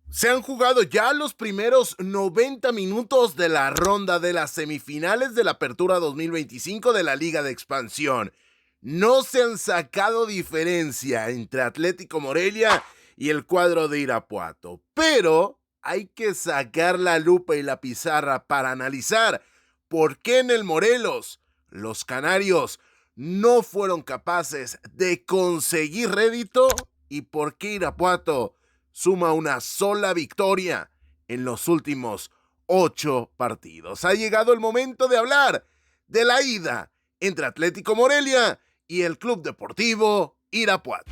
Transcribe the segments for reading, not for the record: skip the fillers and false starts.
Se han jugado ya los primeros 90 minutos de la ronda de las semifinales de la Apertura 2025 de la Liga de Expansión. No se han sacado diferencia entre Atlético Morelia y el cuadro de Irapuato, pero hay que sacar la lupa y la pizarra para analizar por qué en el Morelos los canarios no fueron capaces de conseguir rédito y por qué Irapuato suma una sola victoria en los últimos 8 partidos. Ha llegado el momento de hablar de la ida entre Atlético Morelia y el Club Deportivo Irapuato.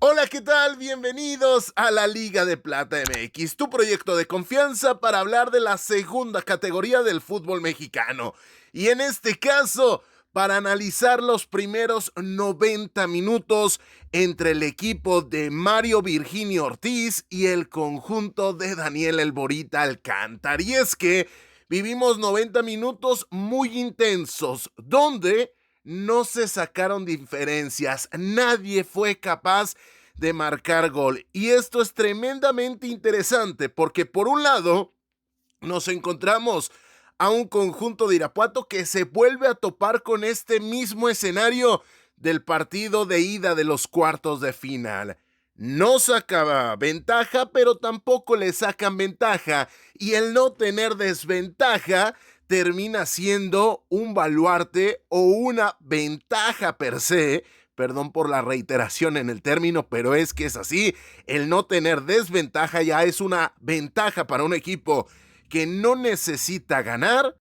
Hola, ¿qué tal? Bienvenidos a la Liga de Plata MX, tu proyecto de confianza para hablar de la segunda categoría del fútbol mexicano. Y en este caso, para analizar los primeros 90 minutos entre el equipo de Mario Virginio Ortiz y el conjunto de Daniel El Borita Alcántar. Y es que vivimos 90 minutos muy intensos, donde no se sacaron diferencias, nadie fue capaz de marcar gol. Y esto es tremendamente interesante porque por un lado nos encontramos a un conjunto de Irapuato que se vuelve a topar con este mismo escenario del partido de ida de los cuartos de final. No sacaba ventaja, pero tampoco le sacan ventaja, y el no tener desventaja termina siendo un baluarte o una ventaja per se. Perdón por la reiteración en el término, pero es que es así. El no tener desventaja ya es una ventaja para un equipo que no necesita ganar,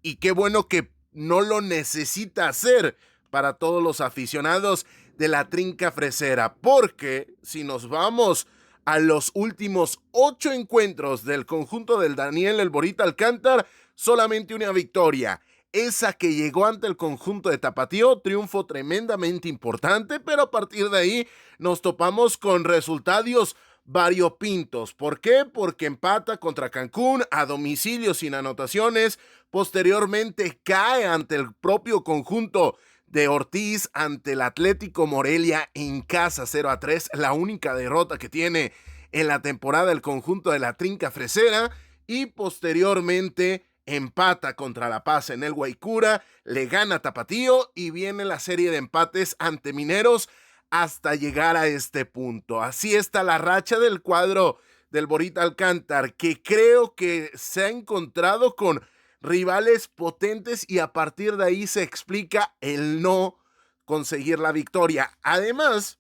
y qué bueno que no lo necesita hacer para todos los aficionados de la trinca fresera, porque si nos vamos a los últimos 8 encuentros del conjunto del Daniel El Borita Alcántar, solamente una victoria, esa que llegó ante el conjunto de Tapatío, triunfo tremendamente importante, pero a partir de ahí nos topamos con resultados variopintos. ¿Por qué? Porque empata contra Cancún a domicilio sin anotaciones, posteriormente cae ante el propio conjunto de Ortiz ante el Atlético Morelia en casa 0-3, la única derrota que tiene en la temporada el conjunto de la trinca fresera, y posteriormente empata contra La Paz en el Guaycura, le gana Tapatío y viene la serie de empates ante Mineros hasta llegar a este punto. Así está la racha del cuadro del Borita Alcántar, que creo que se ha encontrado con rivales potentes y a partir de ahí se explica el no conseguir la victoria. Además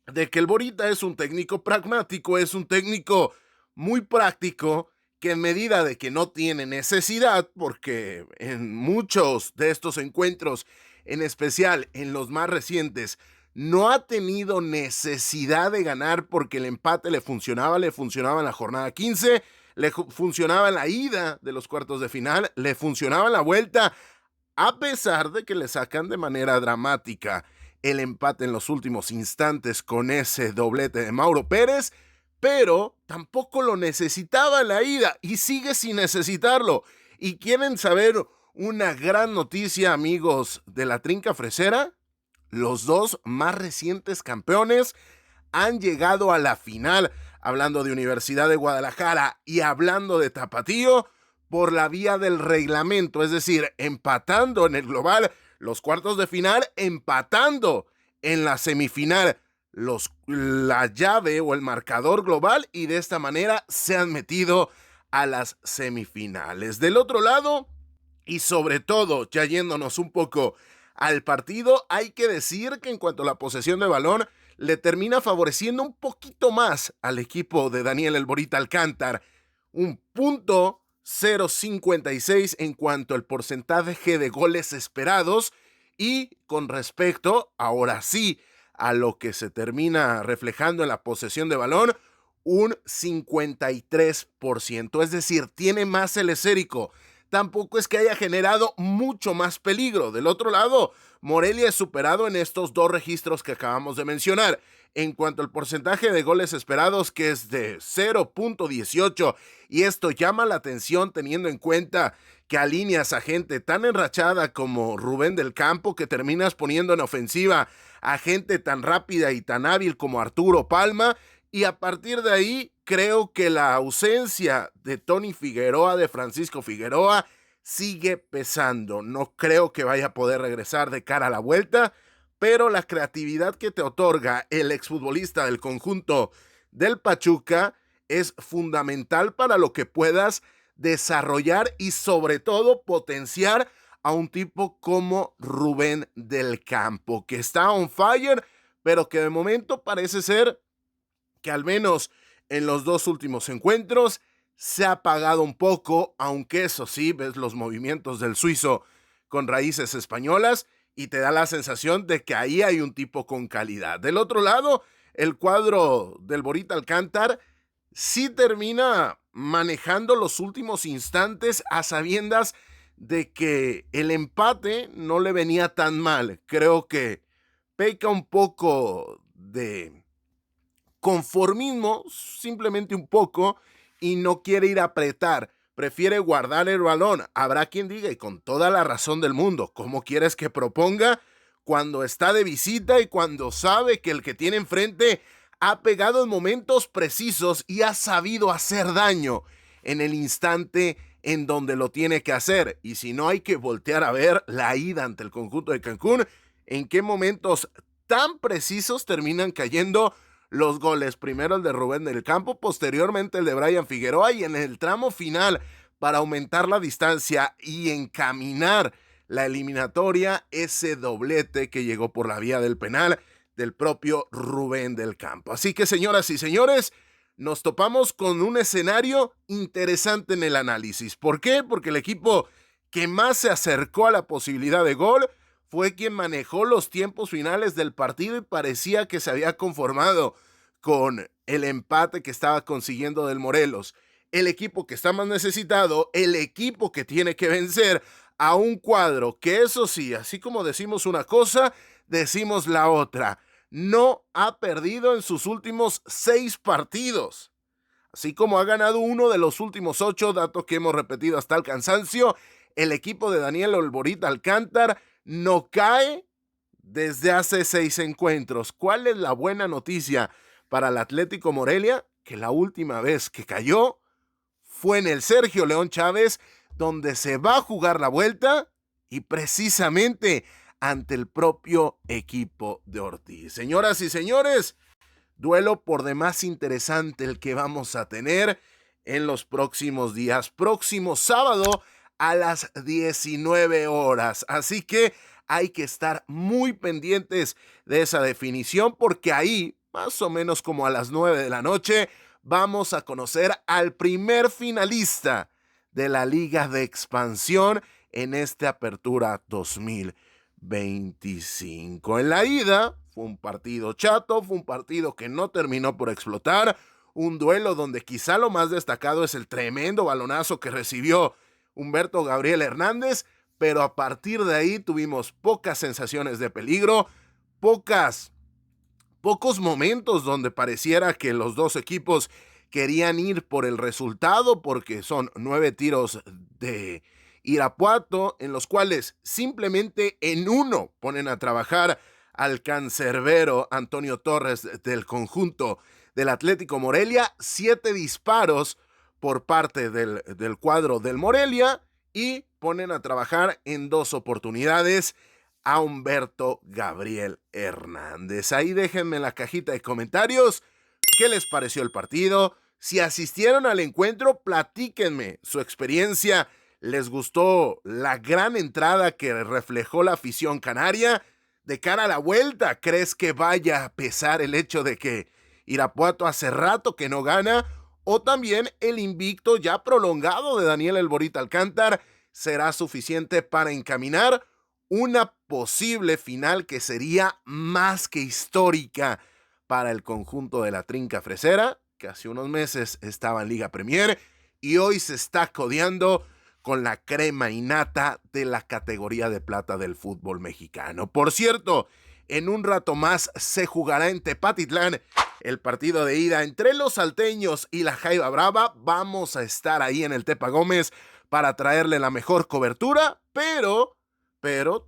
de que el Borita es un técnico pragmático, es un técnico muy práctico, que en medida de que no tiene necesidad, porque en muchos de estos encuentros, en especial en los más recientes, no ha tenido necesidad de ganar porque el empate le funcionaba en la jornada 15, le funcionaba en la ida de los cuartos de final, le funcionaba en la vuelta, a pesar de que le sacan de manera dramática el empate en los últimos instantes con ese doblete de Mauro Pérez, pero tampoco lo necesitaba en la ida y sigue sin necesitarlo. ¿Y quieren saber una gran noticia, amigos de la trinca fresera? Los dos más recientes campeones han llegado a la final, hablando de Universidad de Guadalajara y hablando de Tapatío, por la vía del reglamento, es decir, empatando en el global los cuartos de final, empatando en la semifinal la llave o el marcador global, y de esta manera se han metido a las semifinales. Del otro lado, y sobre todo ya yéndonos un poco al partido, hay que decir que en cuanto a la posesión de balón, le termina favoreciendo un poquito más al equipo de Daniel El Borita Alcántar. Un punto 0.56 en cuanto al porcentaje de goles esperados, y con respecto, ahora sí, a lo que se termina reflejando en la posesión de balón, un 53%, es decir, tiene más el esférico. Tampoco es que haya generado mucho más peligro. Del otro lado, Morelia es superado en estos dos registros que acabamos de mencionar. En cuanto al porcentaje de goles esperados, que es de 0.18, y esto llama la atención teniendo en cuenta que alineas a gente tan enrachada como Rubén del Campo, que terminas poniendo en ofensiva a gente tan rápida y tan hábil como Arturo Palma, y a partir de ahí creo que la ausencia de Tony Figueroa, de Francisco Figueroa, sigue pesando. No creo que vaya a poder regresar de cara a la vuelta, pero la creatividad que te otorga el exfutbolista del conjunto del Pachuca es fundamental para lo que puedas desarrollar y sobre todo potenciar a un tipo como Rubén del Campo, que está on fire, pero que de momento parece ser que al menos en los 2 últimos encuentros se ha apagado un poco, aunque eso sí, ves los movimientos del suizo con raíces españolas y te da la sensación de que ahí hay un tipo con calidad. Del otro lado, el cuadro del Borita Alcántar sí termina manejando los últimos instantes a sabiendas de que el empate no le venía tan mal. Creo que peca un poco de conformismo, simplemente un poco, y no quiere ir a apretar, prefiere guardar el balón. Habrá quien diga, y con toda la razón del mundo, ¿cómo quieres que proponga cuando está de visita y cuando sabe que el que tiene enfrente ha pegado en momentos precisos y ha sabido hacer daño en el instante en donde lo tiene que hacer? Y si no, hay que voltear a ver la ida ante el conjunto de Cancún, en qué momentos tan precisos terminan cayendo los goles. Primero el de Rubén del Campo, posteriormente el de Brian Figueroa, y en el tramo final, para aumentar la distancia y encaminar la eliminatoria, ese doblete que llegó por la vía del penal del propio Rubén del Campo. Así que, señoras y señores, nos topamos con un escenario interesante en el análisis. ¿Por qué? Porque el equipo que más se acercó a la posibilidad de gol fue quien manejó los tiempos finales del partido y parecía que se había conformado con el empate que estaba consiguiendo del Morelos. El equipo que está más necesitado, el equipo que tiene que vencer a un cuadro que, eso sí, así como decimos una cosa, decimos la otra. No ha perdido en sus últimos 6 partidos. Así como ha ganado uno de los últimos 8, dato que hemos repetido hasta el cansancio, el equipo de Daniel El Borita Alcántar no cae desde hace 6 encuentros. ¿Cuál es la buena noticia para el Atlético Morelia? Que la última vez que cayó fue en el Sergio León Chávez, donde se va a jugar la vuelta y precisamente ante el propio equipo de Ortiz. Señoras y señores, duelo por demás interesante el que vamos a tener en los próximos días. Próximo sábado a las 19 horas. Así que hay que estar muy pendientes de esa definición, porque ahí, más o menos como a las 9 de la noche, vamos a conocer al primer finalista de la Liga de Expansión en esta Apertura 2025. En la ida fue un partido chato, fue un partido que no terminó por explotar, un duelo donde quizá lo más destacado es el tremendo balonazo que recibió Humberto Gabriel Hernández, pero a partir de ahí tuvimos pocas sensaciones de peligro, pocos momentos donde pareciera que los dos equipos querían ir por el resultado, porque son 9 tiros de Irapuato, en los cuales simplemente en uno ponen a trabajar al cancerbero Antonio Torres del conjunto del Atlético Morelia. 7 disparos por parte del cuadro del Morelia, y ponen a trabajar en 2 oportunidades a Humberto Gabriel Hernández. Ahí déjenme en la cajita de comentarios qué les pareció el partido. Si asistieron al encuentro, platíquenme su experiencia. ¿Les gustó la gran entrada que reflejó la afición canaria? De cara a la vuelta, ¿crees que vaya a pesar el hecho de que Irapuato hace rato que no gana? O también el invicto ya prolongado de Daniel El Borita Alcántar será suficiente para encaminar una posible final que sería más que histórica para el conjunto de la Trinca Fresera, que hace unos meses estaba en Liga Premier y hoy se está codeando con la crema innata de la categoría de plata del fútbol mexicano. Por cierto, en un rato más se jugará en Tepatitlán el partido de ida entre los salteños y la Jaiba Brava. Vamos a estar ahí en el Tepa Gómez para traerle la mejor cobertura, pero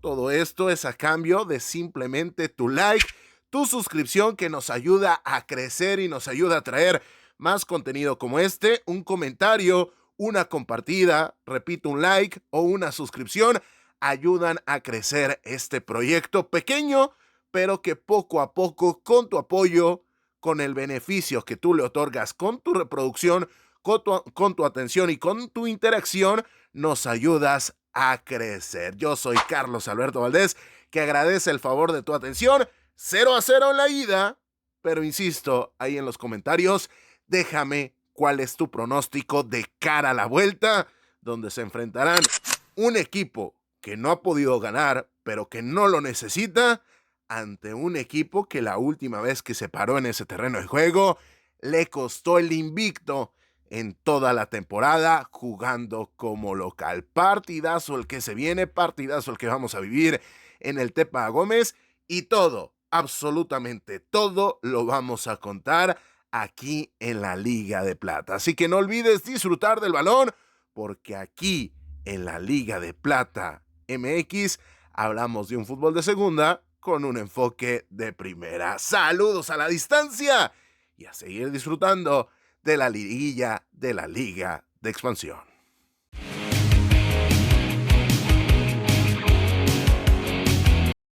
todo esto es a cambio de simplemente tu like, tu suscripción, que nos ayuda a crecer y nos ayuda a traer más contenido como este, un comentario, una compartida, repito, un like o una suscripción, ayudan a crecer este proyecto pequeño, pero que poco a poco, con tu apoyo, con el beneficio que tú le otorgas, con tu reproducción, con tu atención y con tu interacción, nos ayudas a crecer. Yo soy Carlos Alberto Valdés, que agradece el favor de tu atención. 0-0 en la ida, pero insisto, ahí en los comentarios, déjame cuál es tu pronóstico de cara a la vuelta, donde se enfrentarán un equipo que no ha podido ganar, pero que no lo necesita, ante un equipo que la última vez que se paró en ese terreno de juego le costó el invicto en toda la temporada, jugando como local. Partidazo el que se viene, partidazo el que vamos a vivir en el Tepa Gómez, y todo, absolutamente todo, lo vamos a contar aquí en la Liga de Plata. Así que no olvides disfrutar del balón, porque aquí en la Liga de Plata MX hablamos de un fútbol de segunda con un enfoque de primera. Saludos a la distancia y a seguir disfrutando de la liguilla de la Liga de Expansión.